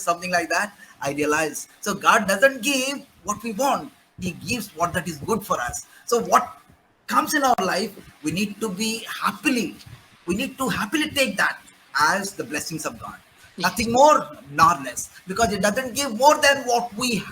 something like that. I realized. So God doesn't give what we want. He gives what that is good for us. So what comes in our life, we need to be happily, we need to happily take that as the blessings of God. Yes. Nothing more nor less, because it doesn't give more than what we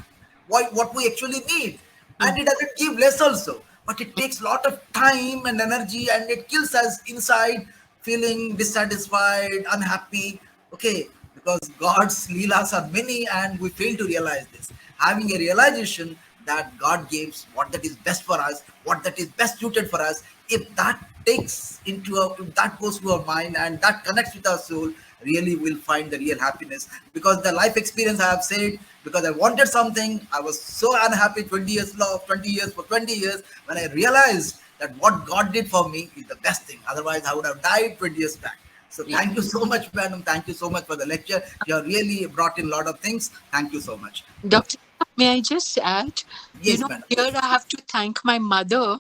actually need, and Mm. it doesn't give less also. But it takes a lot of time and energy, and it kills us inside, feeling dissatisfied, unhappy. Okay, because God's leelas are many, and we fail to realize this. Having a realization that God gives what that is best for us, what that is best suited for us, if that if that goes to our mind and that connects with our soul, really will find the real happiness. Because the life experience I have said, because I wanted something, I was so unhappy 20 years long, 20 years for 20 years, when I realized that what God did for me is the best thing. Otherwise, I would have died 20 years back. So Yeah. thank you so much, madam. Thank you so much for the lecture. You have really brought in a lot of things. Thank you so much. Dr. May I just add, Yes, madam. here I have to thank my mother.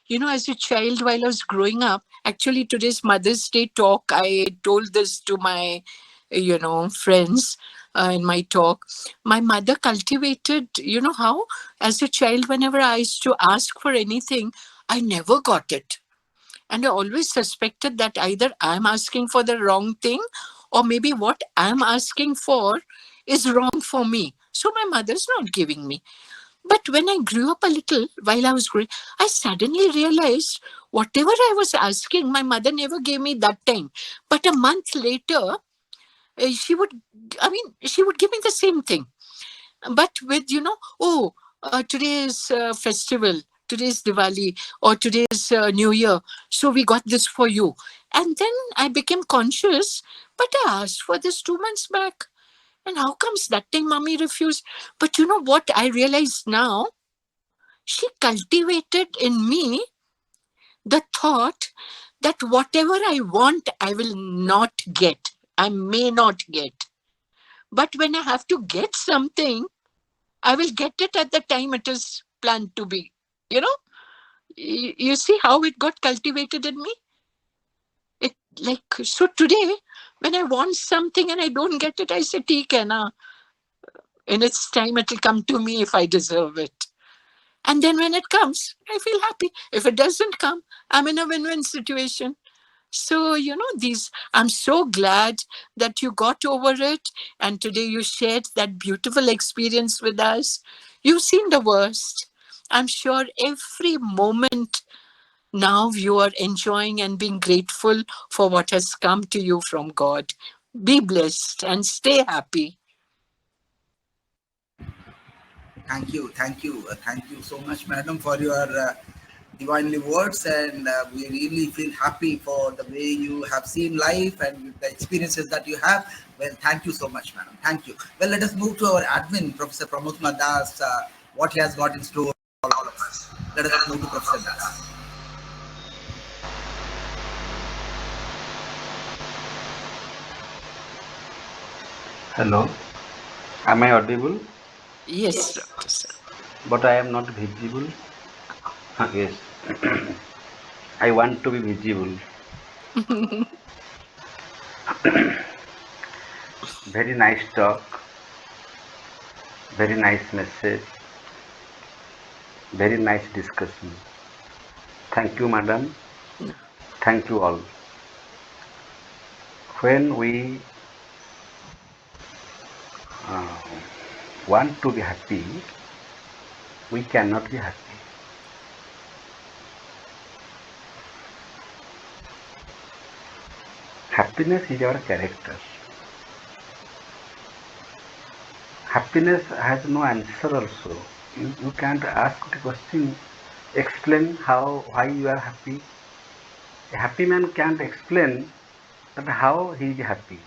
As a child, while I was growing up, actually, today's Mother's Day talk, I told this to my, friends in my talk. My mother cultivated, how, as a child, whenever I used to ask for anything, I never got it. And I always suspected that either I'm asking for the wrong thing, or maybe what I'm asking for is wrong for me. So my mother's not giving me. But when I grew up a little, while I was growing, I suddenly realized whatever I was asking, my mother never gave me that time. But a month later, she would, she would give me the same thing. But with, oh, today is festival, today's Diwali, or today's New Year. So we got this for you. And then I became conscious, but I asked for this 2 months back. And how comes that time mommy refused? But you know what I realize now? She cultivated in me the thought that whatever I want, I will not get. I may not get. But when I have to get something, I will get it at the time it is planned to be. You know, you see how it got cultivated in me? It like so today, when I want something and I don't get it, I say, "Theek hai na. In its time, it will come to me if I deserve it." And then when it comes, I feel happy. If it doesn't come, I'm in a win-win situation. So, I'm so glad that you got over it. And today you shared that beautiful experience with us. You've seen the worst. I'm sure every moment now you are enjoying and being grateful for what has come to you from God. Be blessed and stay happy. Thank you so much, madam, for your divinely words, and we really feel happy for the way you have seen life and the experiences that you have. Well, thank you so much, madam. Thank you. Well, let us move to our admin, Professor Pramod Das, what he has got in store for all of us. Let us move to Professor Das. Hello, am I audible? Yes, Dr. Sir. But I am not visible. Yes, I want to be visible. Very nice talk, very nice message, very nice discussion. Thank you, madam. Thank you all. When we uh, want to be happy, we cannot be happy. Happiness is our character. Happiness has no answer also. You can't ask the question, explain why you are happy. A happy man can't explain that how he is happy.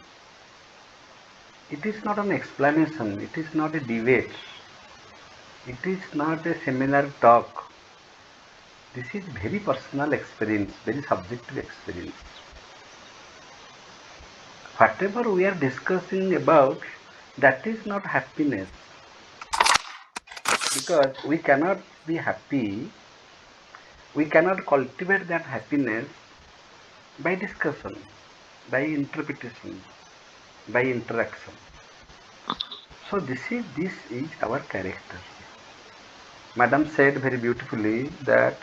It is not an explanation, it is not a debate, it is not a seminar talk. This is very personal experience, very subjective experience. Whatever we are discussing about, that is not happiness. Because we cannot be happy, we cannot cultivate that happiness by discussion, by interpretation, by interaction. So this is our character. Madam said very beautifully that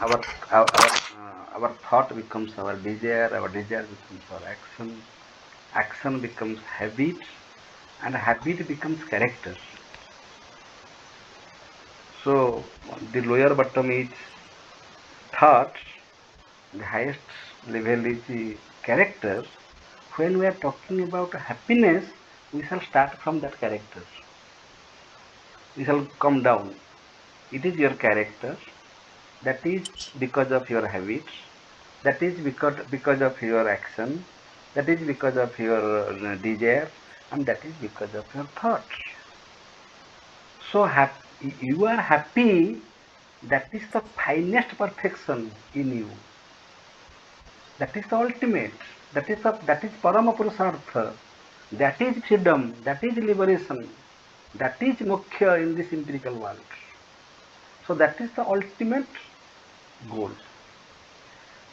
our our thought becomes our desire, our desire becomes our action, action becomes habit, and habit becomes character. So the lower bottom is thought, the highest level is the character. When we are talking about happiness, we shall start from that character. We shall come down. It is your character. That is because of your habits. That is because of your action. That is because of your desire, and that is because of your thought. So you are happy. That is the finest perfection in you. That is the ultimate. That is Parama Purusartha. That is freedom. That is liberation. That is Moksha in this empirical world. So that is the ultimate goal.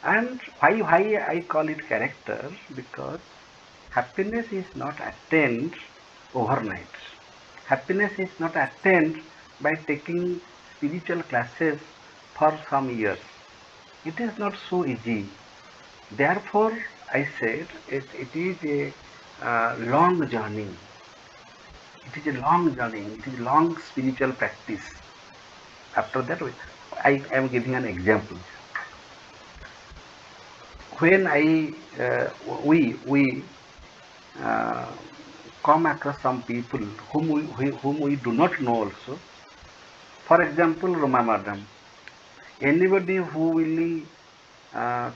And why I call it character? Because happiness is not attained overnight. Happiness is not attained by taking spiritual classes for some years. It is not so easy. Therefore, I said it is a long journey. It is a long journey. It is long spiritual practice. After that, I am giving an example. When uh, we uh, come across some people whom we do not know also. For example, Roma Madam. Anybody who will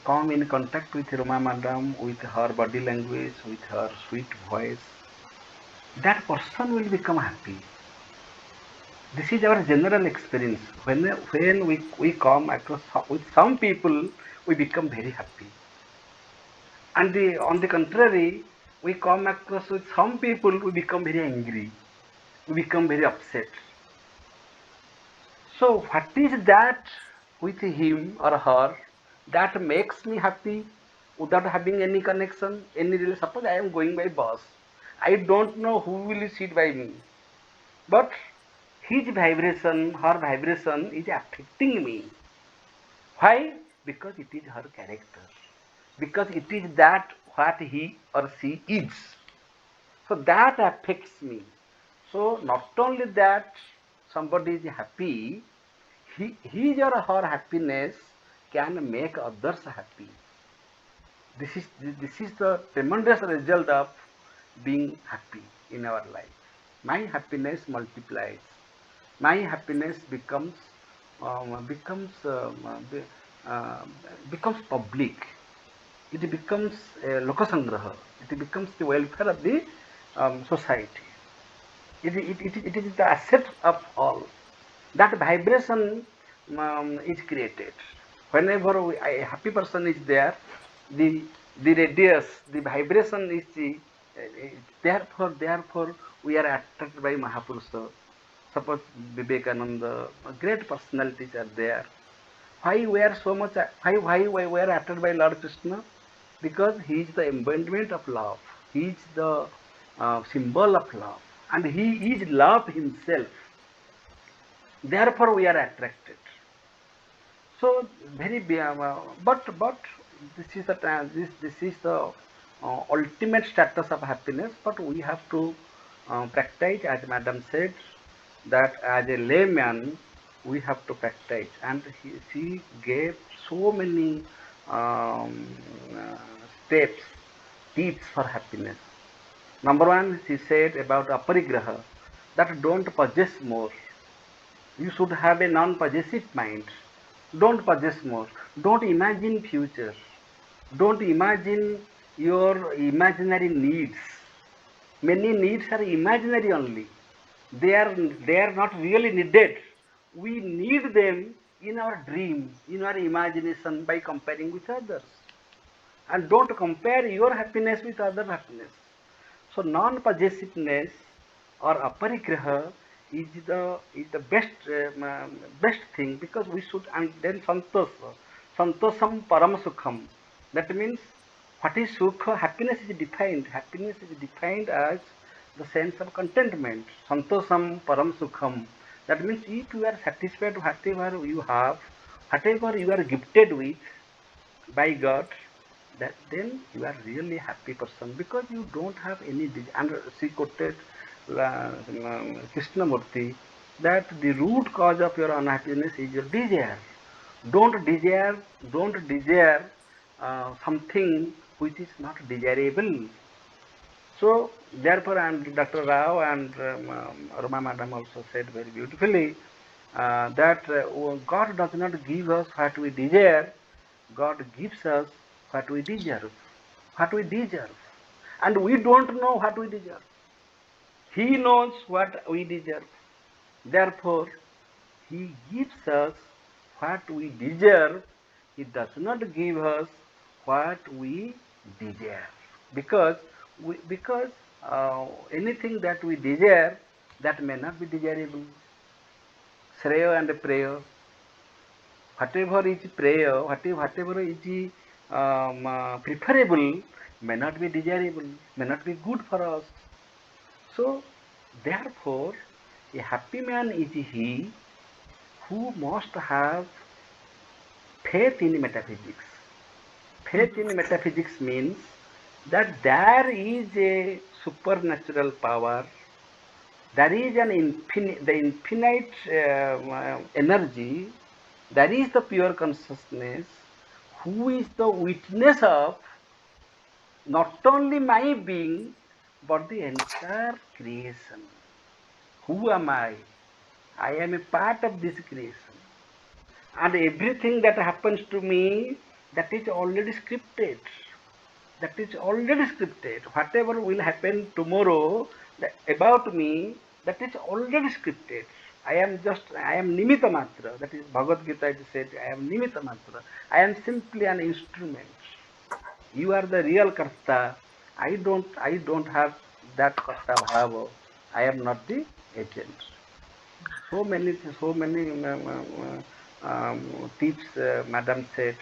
come in contact with Roma Madam, with her body language, with her sweet voice, that person will become happy. This is our general experience. When we come across with some people, we become very happy. And on the contrary, we come across with some people, we become very angry. We become very upset. So what is that with him or her that makes me happy without having any connection, any relation? Suppose I am going by bus. I don't know who will sit by me. But his vibration, her vibration is affecting me. Why? Because it is her character. Because it is that what he or she is. So that affects me. So not only that somebody is happy, his or her happiness can make others happy. This is the tremendous result of being happy in our life. My happiness multiplies. My happiness becomes uh, becomes public. It becomes lokasangraha. It becomes the welfare of the society. It is the asset of all. That vibration is created. Whenever a happy person is there, the radius, the vibration is therefore we are attracted by Mahapurusha. Suppose Vivekananda, great personalities are there. Why we are so much? Why we are attracted by Lord Krishna? Because he is the embodiment of love. He is the symbol of love, and he is love himself. Therefore, we are attracted. So but this is the ultimate status of happiness. But we have to practice, as Madam said, that as a layman we have to practice, and she gave so many um, uh, steps, tips for happiness. Number one, she said about aparigraha, that don't possess more. You should have a non-possessive mind. Don't possess more. Don't imagine future. Don't imagine your imaginary needs. Many needs are imaginary only. They are not really needed. We need them in our dream, in our imagination by comparing with others. And don't compare your happiness with other happiness. So non-possessiveness or aparigraha is the best thing, because we should. And then santosam param sukham. That means what is sukha? Happiness is defined. Happiness is defined as the sense of contentment, santosam param sukham. That means if you are satisfied whatever you have, whatever you are gifted with by God, that then you are really happy person because you don't have any and she quoted Krishnamurti that the root cause of your unhappiness is your desire. Don't desire, don't desire something which is not desirable. So therefore, and Dr. Rao and Roma Madam also said very beautifully that God does not give us what we desire, God gives us what we deserve. What we deserve. And we don't know what we deserve. He knows what we deserve. Therefore, He gives us what we deserve. He does not give us what we desire. Because anything that we desire, that may not be desirable. Shreya and prayer, whatever is prayer, whatever is preferable, may not be desirable, may not be good for us. So, therefore, a happy man is he who must have faith in metaphysics. Faith in metaphysics means that there is a supernatural power, there is the infinite energy, there is the pure consciousness who is the witness of not only my being but the entire creation. Who am I? I am a part of this creation. And everything that happens to me, that is already scripted. That is already scripted. Whatever will happen tomorrow about me, that is already scripted. I am Nimitta Matra. That is Bhagavad Gita said, I am Nimitta Matra. I am simply an instrument. You are the real Karta. I don't have that Karta Bhava. I am not the agent. So many tips Madam said.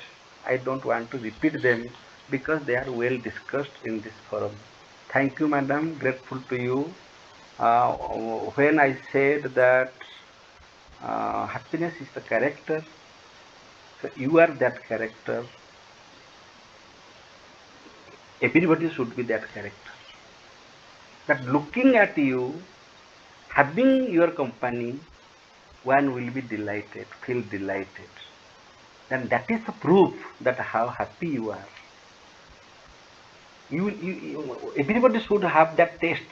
I don't want to repeat them because they are well discussed in this forum. Thank you, Madam. Grateful to you. When I said that happiness is the character, so you are that character. Everybody should be that character. That looking at you, having your company, one will be delighted, feel delighted. Then that is the proof that how happy you are. Everybody should have that taste,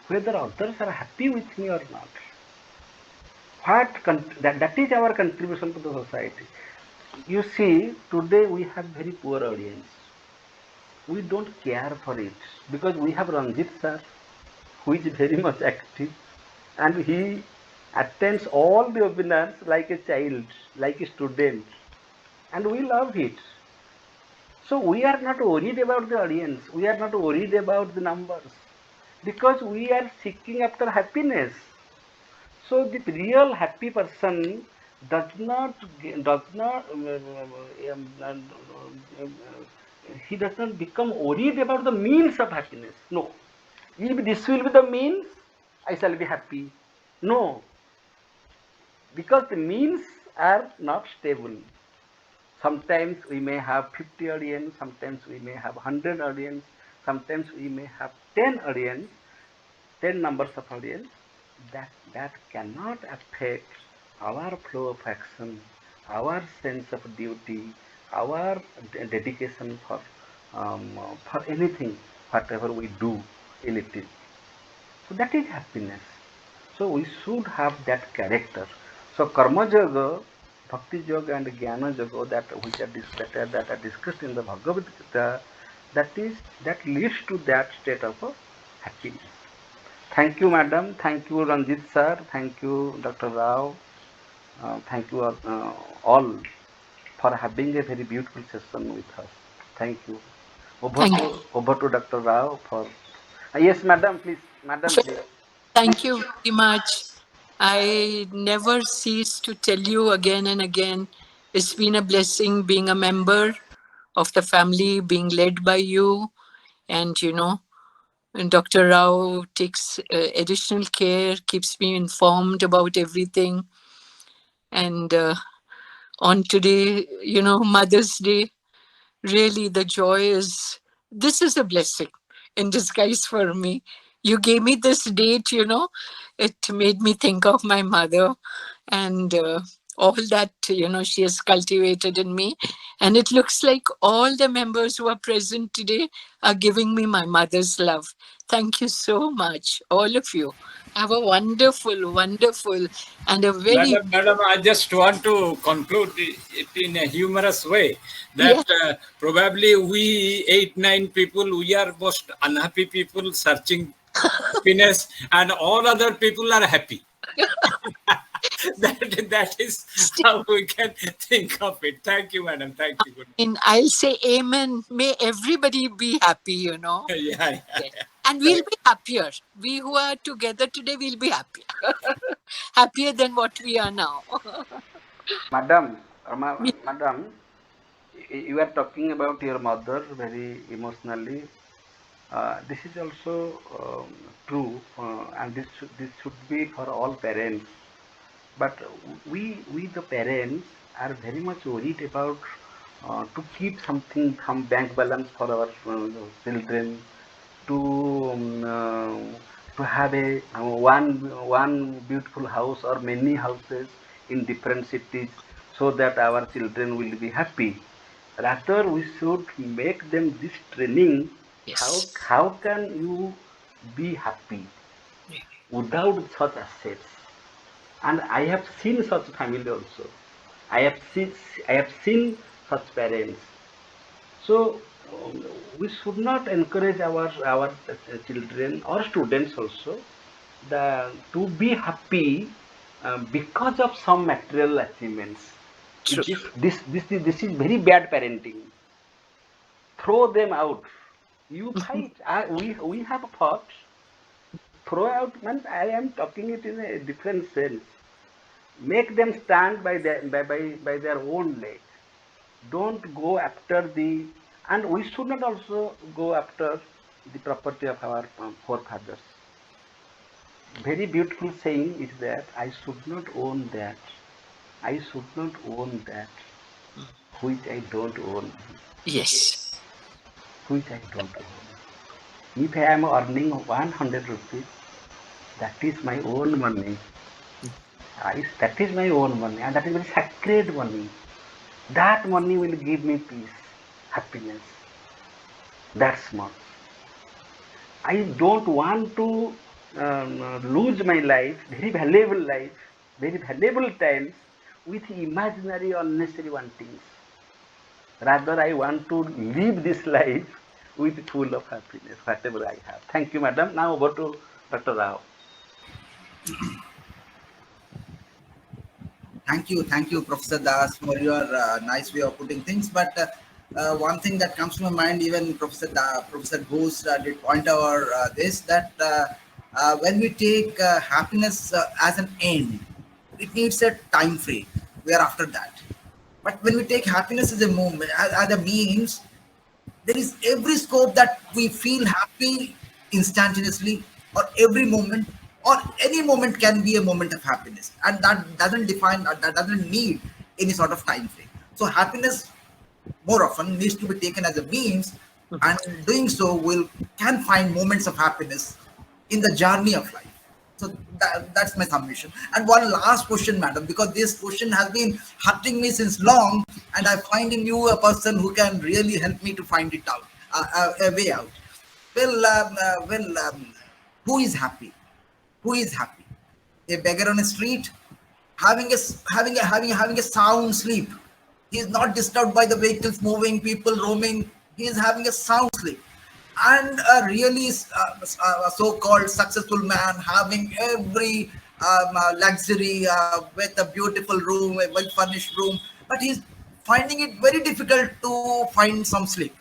whether others are happy with me or not. That is our contribution to the society. You see, today we have very poor audience. We don't care for it because we have Ranjit sir, who is very much active, and he attends all the webinars like a child, like a student, and we love it. So we are not worried about the audience. We are not worried about the numbers because we are seeking after happiness. So the real happy person does not does not he does not become worried about the means of happiness. No, if this will be the means, I shall be happy. No, because the means are not stable. Sometimes we may have 50 audience, sometimes we may have 100 audience, sometimes we may have 10 audience, 10 numbers of audience. That cannot affect our flow of action, our sense of duty, our dedication for anything, whatever we do in it. So that is happiness. So we should have that character. So karma yoga, bhakti yoga, and jnana yoga that are discussed in the Bhagavad Gita, that leads to that state of happiness. Thank you, madam. Thank you, Ranjit sir. Thank you, Dr. Rao. Thank you all for having a very beautiful session with us. Thank you. Thank you. Over to Dr. Rao for. Yes, madam, please. Madam, please. Thank you very much. I never cease to tell you again and again, it's been a blessing being a member of the family, being led by you, and And Dr. Rao takes additional care, keeps me informed about everything. And on today, Mother's Day, really the joy is, this is a blessing in disguise for me. You gave me this date, it made me think of my mother and all that, she has cultivated in me. And it looks like all the members who are present today are giving me my mother's love. Thank you so much, all of you. Have a wonderful, wonderful, and a very, Madam, I just want to conclude it in a humorous way that yes, probably we 8, 9 people, we are most unhappy people searching happiness, and all other people are happy. that is how we can think of it. Thank you, madam. Thank you. Good. and I'll say amen. May everybody be happy, Yeah. And we'll be happier. We who are together today will be happier. Happier than what we are now. Madam, Me- madam, you are talking about your mother very emotionally. This is also true, and this should be for all parents. But we the parents are very much worried about to keep something, some bank balance for our children, to to have a one beautiful house or many houses in different cities, so that our children will be happy. Rather, we should make them this training. yes. How can you be happy without such assets? And I have seen such family also. I have seen such parents. So we should not encourage our children or students also to be happy because of some material achievements. True. This is very bad parenting. Throw them out. You fight. We have fought. Throw out means I am talking it in a different sense. Make them stand by their own leg. Don't go after and we should not also go after the property of our forefathers. Very beautiful saying is that I should not own that. I should not own that which I don't own. Yes. Which I don't own. If I am earning 100 rupees, that is my own money. That is my own money, and that is very sacred money. That money will give me peace, happiness. That's much. I don't want to lose my life, very valuable times with imaginary unnecessary wantings. Rather, I want to live this life with full of happiness, whatever I have. Thank you, madam. Now over to Dr. Rao. Thank you, Professor Das, for your nice way of putting things. But one thing that comes to my mind, even Professor Ghosh did point out this, that when we take happiness as an end, it needs a time frame. We are after that. But when we take happiness as a moment, as a means, there is every scope that we feel happy instantaneously, or every moment, or any moment can be a moment of happiness, and that doesn't need any sort of time frame. So happiness more often needs to be taken as a means, and doing so will can find moments of happiness in the journey of life. So that's my submission. And one last question, madam, because this question has been hurting me since long, and I find in you a person who can really help me to find it out, a way out. Well, who is happy? Who is happy? A beggar on a street, having a sound sleep. He is not disturbed by the vehicles moving, people roaming. He is having a sound sleep. And a really so-called successful man having every luxury, with a beautiful room, a well-furnished room, but he's finding it very difficult to find some sleep.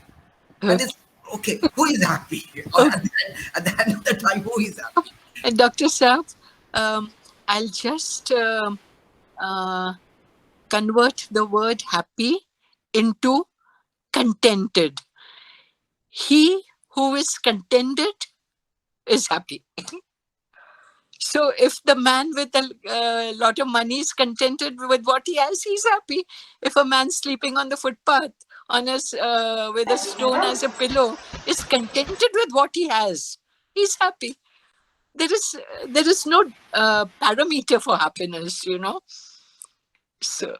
That Okay. is okay. Who is happy? Or Okay. at the end of the time, who is happy? And Dr. Saab, I'll just uh, convert the word happy into contented. He who is contented is happy. So if the man with a lot of money is contented with what he has, he's happy. If a man sleeping on the footpath on with a stone as a pillow is contented with what he has, he's happy. There is no parameter for happiness, So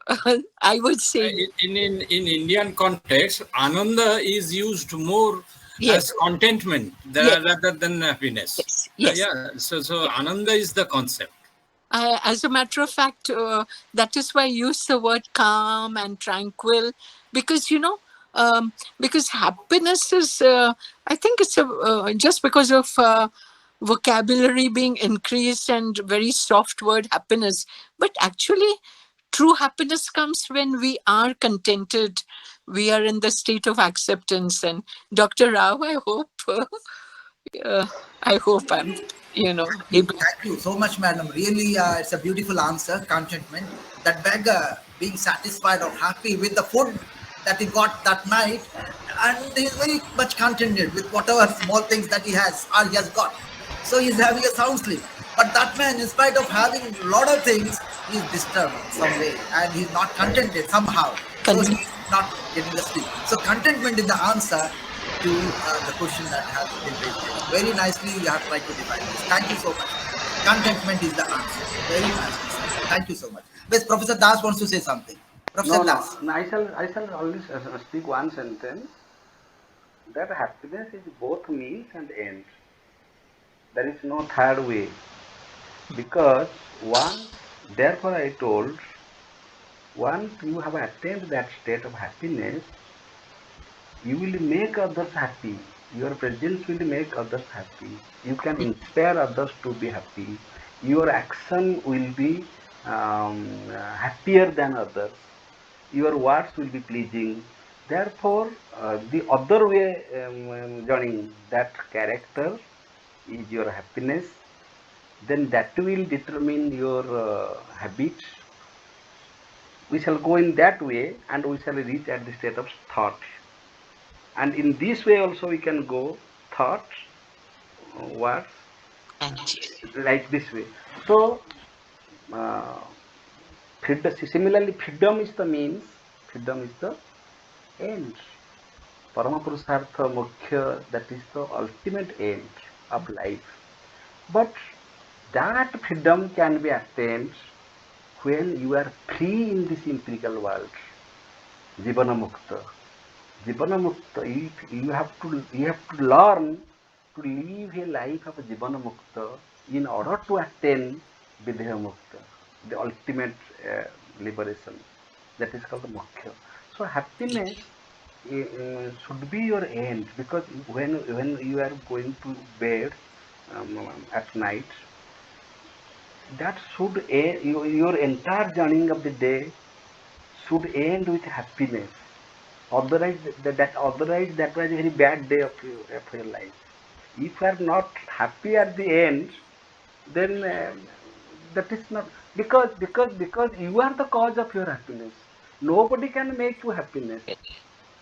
I would say In Indian context, Ananda is used more yes, as contentment yes, rather than happiness. yes, yes. Yeah, so Ananda is the concept. As a matter of fact, that is why I use the word calm and tranquil, because because happiness is. I think it's just because of vocabulary being increased and very soft word happiness, but actually, true happiness comes when we are contented. We are in the state of acceptance. And Dr. Rao, uh, I hope I'm able. Thank you so much, madam. Really, it's a beautiful answer. Contentment. That beggar being satisfied or happy with the food that he got that night, and he's very much contented with whatever small things that he has or he has got. So he's having a sound sleep. But that man, in spite of having a lot of things, he's disturbed some way and he's not contented somehow. So he's not getting a sleep. So contentment is the answer to the question that has been raised here. Very nicely, you have tried to define this. Thank you so much. Contentment is the answer. Very nicely said. Thank you so much. But Professor Das wants to say something. Professor No, no, Das. no, I shall only speak one sentence, that happiness is both means and end. There is no third way. Because once, therefore I told, once you have attained that state of happiness, you will make others happy. Your presence will make others happy. You can inspire others to be happy. Your action will be happier than others. Your words will be pleasing. Therefore, the other way, joining that character is your happiness. Then that will determine your habits. We shall go in that way and we shall reach at the state of thought. And in this way also we can go thoughts, words, like this way. So, uh, similarly, freedom is the means, freedom is the end. Paramapurusartha Mukhya, that is the ultimate end of life. But that freedom can be attained when you are free in this empirical world. Jivana Mukta. Jivana Mukta, you have to learn to live a life of Jivana Mukta in order to attain Vidya Mukta, the ultimate liberation. That is called Moksha. So happiness should be your end, because when you are going to bed at night, that should end, your entire journey of the day should end with happiness. Otherwise, that was a very bad day of your life. If you are not happy at the end, then that is not, because you are the cause of your happiness. Nobody can make you happiness.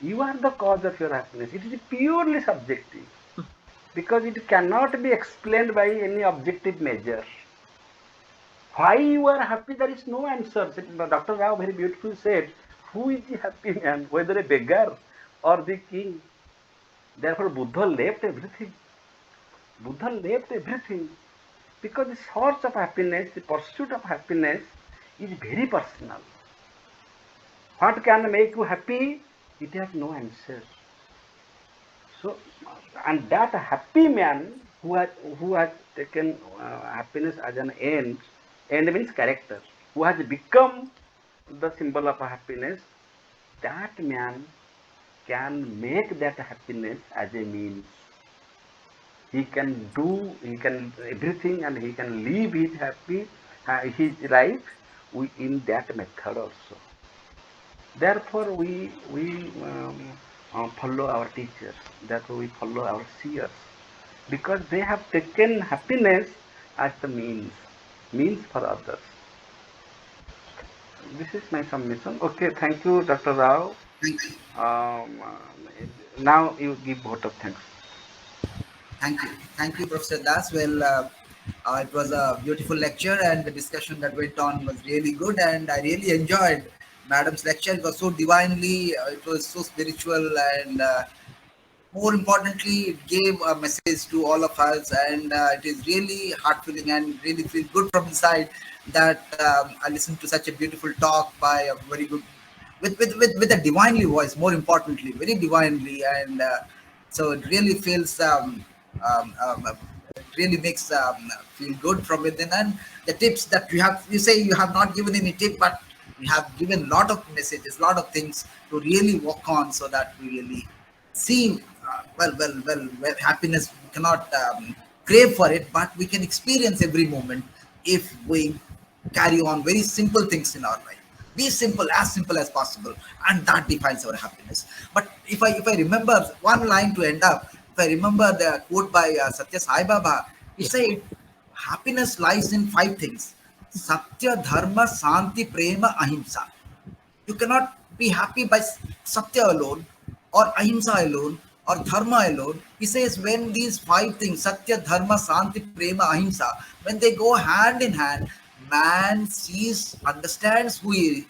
You are the cause of your happiness. It is purely subjective, because it cannot be explained by any objective measure. Why you are happy, there is no answer. Dr. Rao very beautifully said, who is the happy man, whether a beggar or the king? Therefore, Buddha left everything. Buddha left everything, because the source of happiness, the pursuit of happiness is very personal. What can make you happy? It has no answer. So, and that happy man who has taken happiness as an end means character, who has become the symbol of happiness, that man can make that happiness as a means. He can do, he can everything, and he can live his life in that method also. Therefore, we follow our teachers. Therefore, we follow our seers, because they have taken happiness as the means for others. This is my submission. Okay, thank you, Dr. Rao. Thank you. Um, now you give vote of thanks. Thank you, Professor Das. Well, it was a beautiful lecture, and the discussion that went on was really good, and I really enjoyed Madam's lecture. It was so divinely, it was so spiritual, and more importantly, it gave a message to all of us, and it is really heart-filling and really feel good from inside that I listened to such a beautiful talk by a very good, with a divinely voice. More importantly, very divinely, and so it really feels. It really makes feel good from within, and the tips that you say you have not given any tip, but we have given lot of messages, lot of things to really work on, so that we really see happiness. We cannot crave for it, but we can experience every moment if we carry on very simple things in our life. Be simple as possible, and that defines our happiness. But if I remember one line to end up, if I remember the quote by Satya Sai Baba, he Yes. said, happiness lies in five things: Satya, Dharma, Santi, Prema, Ahimsa. You cannot be happy by Satya alone, or Ahimsa alone, or Dharma alone. He says when these five things, Satya, Dharma, Santi, Prema, Ahimsa, when they go hand in hand, man sees, understands who he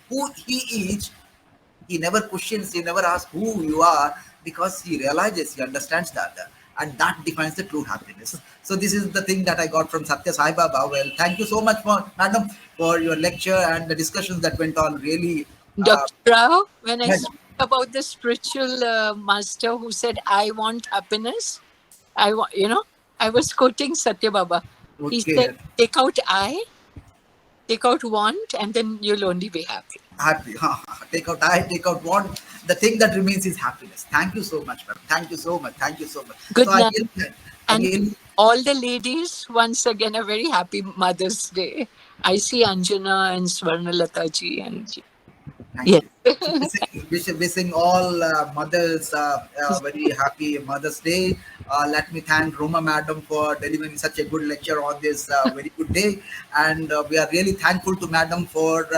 is. He never questions, he never asks who you are, because he realizes, he understands that. And that defines the true happiness. So this is the thing that I got from Satya Sai Baba. Well, thank you so much, madam, for your lecture and the discussions that went on. Really, uh, Dr. Rao, when I yes, spoke about the spiritual master who said, I want happiness, I was quoting Satya Baba. He said, okay, take out I, take out want, and then you'll only be happy. happy. Take out I, take out one. The thing that remains is happiness. Thank you so much, ma'am. Thank you so much. Thank you so much. So Good night. I And really, all the ladies, once again, a very happy Mother's Day. I see Anjana and Swarnalata ji and thank yes. you. So wishing all mothers very happy Mother's Day. Let me thank Roma Madam for delivering such a good lecture on this very good day. And we are really thankful to Madam for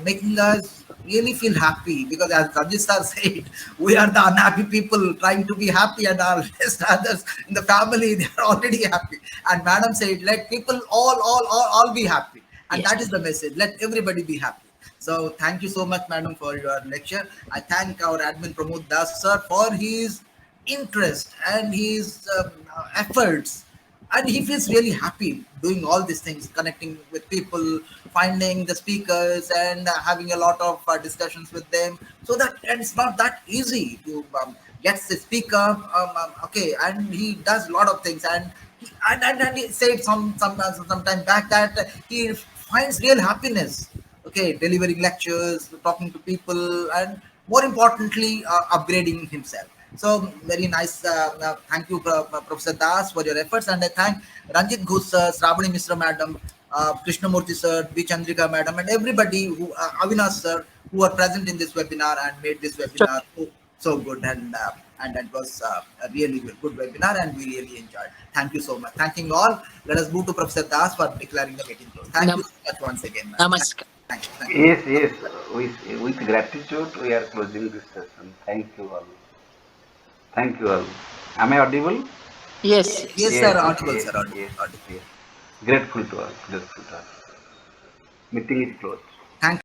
making us really feel happy, because as Rajit sir said, we are the unhappy people trying to be happy, and our rest others in the family, they are already happy. And Madam said, let people all be happy. And Yes. that is the message. Let everybody be happy. So thank you so much, madam, for your lecture. I thank our admin Pramod Das sir for his interest and his efforts, and he feels really happy doing all these things, connecting with people, finding the speakers, and having a lot of discussions with them. So that, and it's not that easy to get the speaker. Okay, and he does a lot of things, and and he said some time back that he finds real happiness, okay, delivering lectures, talking to people, and more importantly, upgrading himself. So very nice. Thank you, Professor Das, for your efforts, and I thank Ranjit Ghosh sir, Sravani Misra madam, Krishnamurthy sir, B Chandrika madam, and everybody who Avinash sir, who are present in this webinar and made this So, webinar so good, and that was a really good webinar, and we really enjoyed. Thank you so much. Thanking you all. Let us move to Professor Das for declaring the meeting closed. Thank you so much once again, ma'am. namaskar. Thank you. Yes, yes. With gratitude, we are closing this session. Thank you all. Thank you all. Am I audible? Yes, Yes, yes. sir. Yes, Audible, yes, sir. Audible. yes, Audible. yes. Grateful to us. Grateful to us. Meeting is closed. Thank